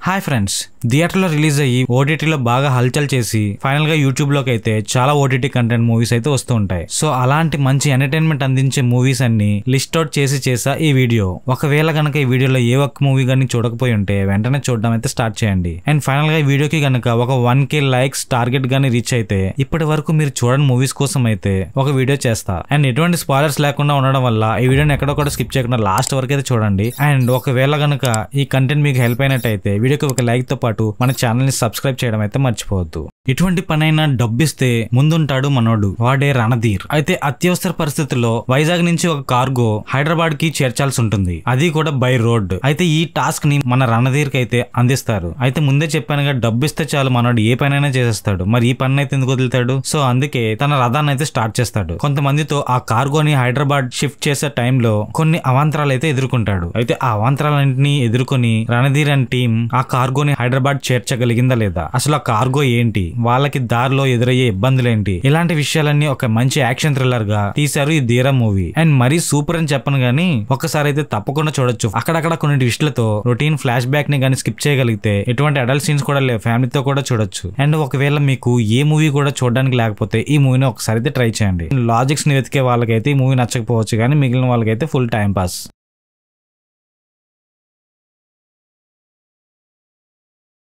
Hi friends, థియేటర్లో release అయ్యి ఓటీటీలో బాగా హల్చల్ చేసి ఫైనల్ గా యూట్యూబ్ లోకి అయితే చాలా ఓటీటీ కంటెంట్ మూవీస్ అయితే వస్తూ ఉంటాయి. సో అలాంటి మంచి ఎంటర్టైన్మెంట్ అందించే మూవీస్ అన్ని లిస్ట్ అవుట్ చేసా ఈ వీడియో. ఒకవేళ గనక ఈ వీడియోలో ఏ ఒక్క మూవీ గానీ చూడకపోయి ఉంటే వెంటనే చూడడం అయితే స్టార్ట్ చేయండి. అండ్ ఫైనల్ గా ఈ వీడియోకి గనక ఒక 1K లైక్స్ టార్గెట్ గానీ రీచ్ అయితే ఇప్పటి వరకు మీరు చూడని మూవీస్ కోసం అయితే ఒక వీడియో చేస్తా. అండ్ ఎటువంటి స్పాయిలర్స్ లేకుండా ఉండడం వల్ల ఈ వీడియోని ఎక్కడొక్కడ స్కిప్ చేయకుండా లాస్ట్ వరకు అయితే చూడండి. అండ్ ఒకవేళ గనక ఈ కంటెంట్ మీకు హెల్ప్ అయినట్టయితే వీడియోకి ఒక లైక్ తో పాటు మన ఛానల్ ని సబ్స్క్రైబ్ చేయడం అయితే మర్చిపోవద్దు. ఎటువంటి పనైనా డబ్బిస్తే ముందుంటాడు మనోడు, వాడే రణధీర్. అయితే అత్యవసర పరిస్థితుల్లో వైజాగ్ నుంచి ఒక కార్గో హైదరాబాద్ కి చేర్చాల్సి ఉంటుంది, అది కూడా బై రోడ్. అయితే ఈ టాస్క్ ని మన రణధీర్ కి అయితే అందిస్తారు. అయితే ముందే చెప్పానుగా, డబ్బిస్తే చాలు మనోడు ఏ పనైనా చేసేస్తాడు. మరి ఈ పని అయితే ఎందుకు వదులుతాడు? సో అందుకే తన రథాన్ని అయితే స్టార్ట్ చేస్తాడు. కొంతమందితో ఆ కార్గోని హైదరాబాద్ షిఫ్ట్ చేసే టైంలో కొన్ని అవాంతరాలు అయితే ఎదుర్కొంటాడు. అయితే ఆ అవాంతరాలన్నింటినీ ఎదుర్కొని రణధీర్ అండ్ టీం ఆ కార్గోని హైదరాబాద్ చేర్చగలిగిందా లేదా, అసలు ఆ కార్గో ఏంటి, వాళ్ళకి దారిలో ఎదురయ్యే ఇబ్బందులేంటి, ఇలాంటి విషయాలన్నీ ఒక మంచి యాక్షన్ థ్రిల్లర్ గా తీశారు ఈ ధీరా మూవీ. అండ్ మరీ సూపర్ అని చెప్పను గానీ ఒకసారి అయితే తప్పకుండా చూడొచ్చు. అక్కడక్కడ కొన్ని ట్విస్ట్లతో రొటీన్ ఫ్లాష్ బ్యాక్ ని గానీ స్కిప్ చేయగలిగితే ఎటువంటి అడల్ట్ సీన్స్ కూడా లేవు, ఫ్యామిలీతో కూడా చూడొచ్చు. అండ్ ఒకవేళ మీకు ఏ మూవీ కూడా చూడడానికి లేకపోతే ఈ మూవీని ఒకసారి అయితే ట్రై చేయండి. లాజిక్స్ ని వెతికే వాళ్ళకైతే ఈ మూవీ నచ్చకపోవచ్చు, కానీ మిగిలిన వాళ్ళకైతే ఫుల్ టైం పాస్.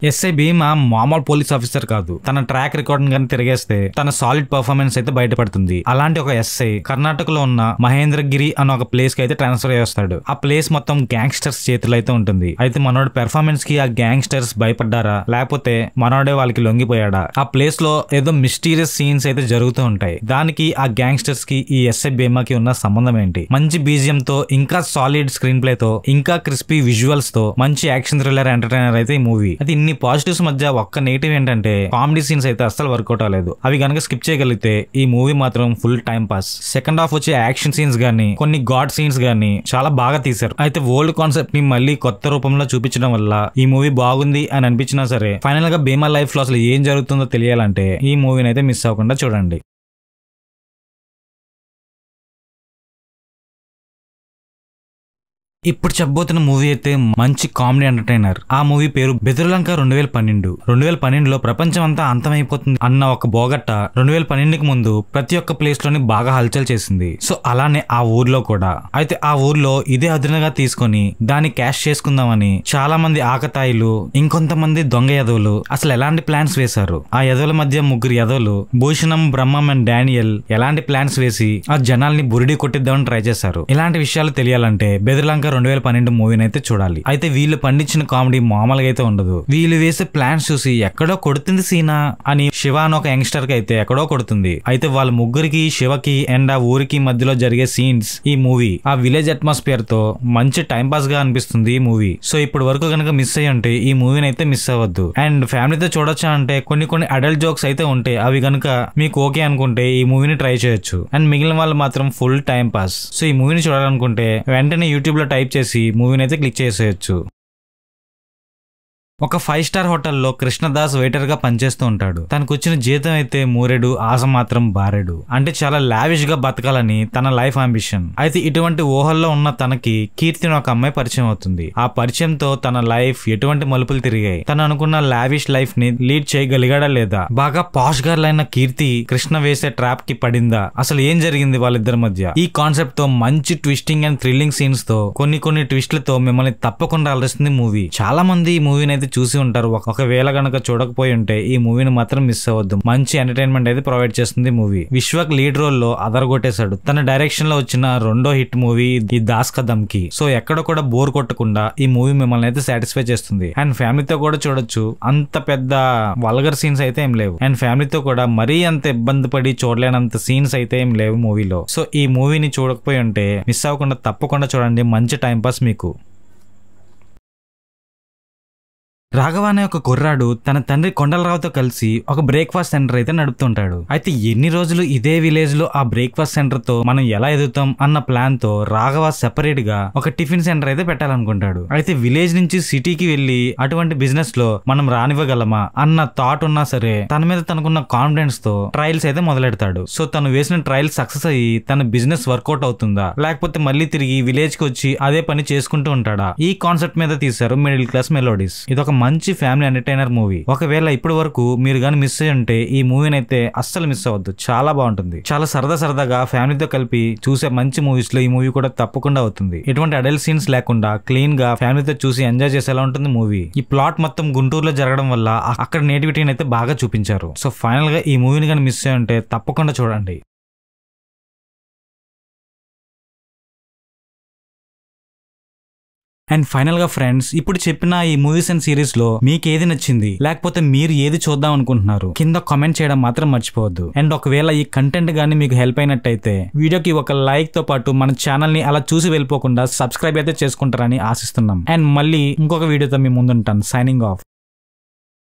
ఎస్ఐ భీమా మామూలు పోలీస్ ఆఫీసర్ కాదు. తన ట్రాక్ రికార్డ్ గానీ తిరిగేస్తే తన సాలిడ్ పర్ఫార్మెన్స్ అయితే బయటపడుతుంది. అలాంటి ఒక ఎస్ఐ కర్ణాటకలో ఉన్న మహేంద్రగిరి అన్న ఒక ప్లేస్ కి అయితే ట్రాన్స్ఫర్ చేస్తాడు. ఆ ప్లేస్ మొత్తం గ్యాంగ్స్టర్స్ చేతిలో అయితే ఉంటుంది. అయితే మనోడి పెర్ఫార్మెన్స్ కి ఆ గ్యాంగ్స్టర్స్ భయపడ్డారా, లేకపోతే మనోడే వాళ్ళకి లొంగిపోయాడా? ఆ ప్లేస్ లో ఏదో మిస్టీరియస్ సీన్స్ అయితే జరుగుతూ ఉంటాయి. దానికి ఆ గ్యాంగ్స్టర్స్ కి ఈ ఎస్ఐ భీమాకి ఉన్న సంబంధం ఏంటి? మంచి బీజిఎం తో, ఇంకా సాలిడ్ స్క్రీన్ ప్లే తో, ఇంకా క్రిస్పీ విజువల్స్ తో మంచి యాక్షన్ థ్రిల్లర్ ఎంటర్టైనర్ అయితే ఈ మూవీ. అది ఇన్ని పాజిటివ్స్ మధ్య ఒక్క నెగిటివ్ ఏంటంటే కామెడీ సీన్స్ అయితే అస్సలు వర్కౌట్ అవ్వలేదు. అవి గనక స్కిప్ చేయగలిగితే ఈ మూవీ మాత్రం full time pass. Second half వచ్చే యాక్షన్ సీన్స్ గానీ, కొన్ని గాడ్ సీన్స్ గానీ చాలా బాగా తీశారు. అయితే ఓల్డ్ కాన్సెప్ట్ ని మళ్ళీ కొత్త రూపంలో చూపించడం వల్ల ఈ మూవీ బాగుంది అని అనిపించినా సరే, ఫైనల్ గా భీమా లైఫ్ లో అసలు ఏం జరుగుతుందో తెలియాలంటే ఈ మూవీని అయితే మిస్ అవ్వకుండా చూడండి. ఇప్పుడు చెప్పబోతున్న మూవీ అయితే మంచి కామెడీ ఎంటర్టైనర్. ఆ మూవీ పేరు బెదురులంక 2012. 2012లో ప్రపంచం అంతా అంతమైపోతుంది అన్న ఒక బోగట్ట 2012కి ముందు ప్రతి ఒక్క ప్లేస్ లోని బాగా హల్చల్ చేసింది. సో అలానే ఆ ఊర్లో కూడా. అయితే ఆ ఊర్లో ఇదే అదునుగా తీసుకొని దాన్ని క్యాష్ చేసుకుందామని చాలా మంది ఆకతాయిలు, ఇంకొంతమంది దొంగ యదవులు అసలు ఎలాంటి ప్లాన్స్ వేశారు. ఆ యదవుల మధ్య ముగ్గురు యదవులు, భూషణం, బ్రహ్మం అండ్ డానియల్, ఎలాంటి ప్లాన్స్ వేసి ఆ జనాల్ని బురిడి కొట్టిద్దామని ట్రై చేశారు. ఇలాంటి విషయాలు తెలియాలంటే బెదురులంక 2012 మూవీని అయితే చూడాలి. అయితే వీళ్ళు పండించిన కామెడీ మామూలుగా అయితే ఉండదు. వీళ్ళు వేసే ప్లాన్స్ చూసి ఎక్కడో కొడుతుంది సీనా అని శివ అని ఒక యంగ్స్టర్ కి అయితే ఎక్కడో కొడుతుంది. అయితే వాళ్ళ ముగ్గురికి, శివకి అండ్ ఆ ఊరికి మధ్యలో జరిగే సీన్స్ ఈ మూవీ ఆ విలేజ్ అట్మాస్ఫియర్ తో మంచి టైం పాస్ గా అనిపిస్తుంది ఈ మూవీ. సో ఇప్పుడు వరకు కనుక మిస్ అయ్యి ఉంటే ఈ మూవీని అయితే మిస్ అవ్వద్దు. అండ్ ఫ్యామిలీతో చూడొచ్చా అంటే కొన్ని అడల్ట్ జోక్స్ అయితే ఉంటాయి. అవి కనుక మీకు ఓకే అనుకుంటే ఈ మూవీని ట్రై చేయొచ్చు. అండ్ మిగిలిన వాళ్ళు మాత్రం ఫుల్ టైం పాస్. సో ఈ మూవీని చూడాలనుకుంటే వెంటనే యూట్యూబ్ లో టైప్ చేసి మూవీని అయితే క్లిక్ చేసేయచ్చు. ఒక 5 స్టార్ హోటల్లో కృష్ణదాస్ వెయిటర్ గా పనిచేస్తూ ఉంటాడు. తనకు వచ్చిన జీతం అయితే మూరెడు, ఆశ మాత్రం బారెడు. అంటే చాలా లావిష్ గా బతకాలని తన లైఫ్ అంబిషన్. అయితే ఇటువంటి ఊహల్లో ఉన్న తనకి కీర్తి ఒక అమ్మాయి పరిచయం అవుతుంది. ఆ పరిచయంతో తన లైఫ్ ఎటువంటి మలుపులు తిరిగాయి, తను అనుకున్న లావిష్ లైఫ్ ని లీడ్ చేయగలిగాడా లేదా, బాగా పాష్ గర్ల్ అయిన కీర్తి కృష్ణ వేసే ట్రాప్ కి పడిందా, అసలు ఏం జరిగింది వాళ్ళిద్దరి మధ్య? ఈ కాన్సెప్ట్ తో మంచి ట్విస్టింగ్ అండ్ థ్రిల్లింగ్ సీన్స్ తో కొన్ని ట్విస్ట్లతో మిమ్మల్ని తప్పకుండా అలరిస్తుంది మూవీ. చాలా మంది ఈ మూవీని చూసి ఉంటారు. ఒకవేళ గనక చూడకపోయి ఉంటే ఈ మూవీని మాత్రం మిస్ అవ్వద్దు. మంచి ఎంటర్టైన్మెంట్ అయితే ప్రొవైడ్ చేస్తుంది మూవీ. విశ్వక్ లీడ్ రోల్ లో అదరగొట్టేశాడు. తన డైరెక్షన్ లో వచ్చిన రెండో హిట్ మూవీ ఈ దాస్ కా దమ్కి. సో ఎక్కడ కూడా బోర్ కొట్టకుండా ఈ మూవీ మిమ్మల్ని అయితే సాటిస్ఫై చేస్తుంది. అండ్ ఫ్యామిలీతో కూడా చూడొచ్చు. అంత పెద్ద వల్గర్ సీన్స్ అయితే ఏం లేవు. అండ్ ఫ్యామిలీతో కూడా మరీ అంత ఇబ్బంది పడి చూడలేనంత సీన్స్ అయితే ఏం లేవు మూవీలో. సో ఈ మూవీని చూడకపోయి ఉంటే మిస్ అవ్వకుండా తప్పకుండా చూడండి. మంచి టైం పాస్ మీకు. రాఘవ అనే ఒక కుర్రాడు తన తండ్రి కొండలరావుతో కలిసి ఒక బ్రేక్ఫాస్ట్ సెంటర్ అయితే నడుపుతుంటాడు. అయితే ఎన్ని రోజులు ఇదే విలేజ్ లో ఆ బ్రేక్ఫాస్ట్ సెంటర్ తో మనం ఎలా ఎదుగుతాం అన్న ప్లాన్ తో రాఘవ సెపరేట్ గా ఒక టిఫిన్ సెంటర్ అయితే పెట్టాలనుకుంటాడు. అయితే విలేజ్ నుంచి సిటీకి వెళ్లి అటువంటి బిజినెస్ లో మనం రానివ్వగలమా అన్న థాట్ ఉన్నా సరే తన మీద తనకున్న కాన్ఫిడెన్స్ తో ట్రయల్స్ అయితే మొదలెడతాడు. సో తను వేసిన ట్రయల్ సక్సెస్ అయ్యి తన బిజినెస్ వర్కౌట్ అవుతుందా, లేకపోతే మళ్ళీ తిరిగి విలేజ్ కి వచ్చి అదే పని చేసుకుంటూ ఉంటాడా? ఈ కాన్సెప్ట్ మీద తీశారు మిడిల్ క్లాస్ మెలోడీస్. ఇదొక మంచి ఫ్యామిలీ ఎంటర్టైనర్ మూవీ. ఒకవేళ ఇప్పటి వరకు మీరు గాని మిస్ అయ్యి ఉంటే ఈ మూవీని అయితే అస్సలు మిస్ అవ్వద్దు. చాలా బాగుంటుంది. చాలా సరదాగా ఫ్యామిలీతో కలిపి చూసే మంచి మూవీస్ లో ఈ మూవీ కూడా తప్పకుండా అవుతుంది. ఎటువంటి అడల్ట్ సీన్స్ లేకుండా క్లీన్ గా ఫ్యామిలీతో చూసి ఎంజాయ్ చేసేలా ఉంటుంది మూవీ. ఈ ప్లాట్ మొత్తం గుంటూరులో జరగడం వల్ల అక్కడ నేటివిటీని అయితే బాగా చూపించారు. సో ఫైనల్ గా ఈ మూవీని కానీ మిస్ అయ్యి ఉంటే తప్పకుండా చూడండి. అండ్ ఫైనల్ గా ఫ్రెండ్స్, ఇప్పుడు చెప్పిన ఈ మూవీస్ అండ్ సిరీస్ లో మీకు ఏది నచ్చింది, లేకపోతే మీరు ఏది చూద్దాం అనుకుంటున్నారు కింద కామెంట్ చేయడం మాత్రం మర్చిపోవద్దు. అండ్ ఒకవేళ ఈ కంటెంట్ గానీ మీకు హెల్ప్ అయినట్టయితే వీడియోకి ఒక లైక్ తో పాటు మన ఛానల్ ని అలా చూసి వెళ్ళిపోకుండా సబ్స్క్రైబ్ అయితే చేసుకుంటారని ఆశిస్తున్నాం. అండ్ మళ్ళీ ఇంకొక వీడియోతో మీ ముందుంటాను. Signing of.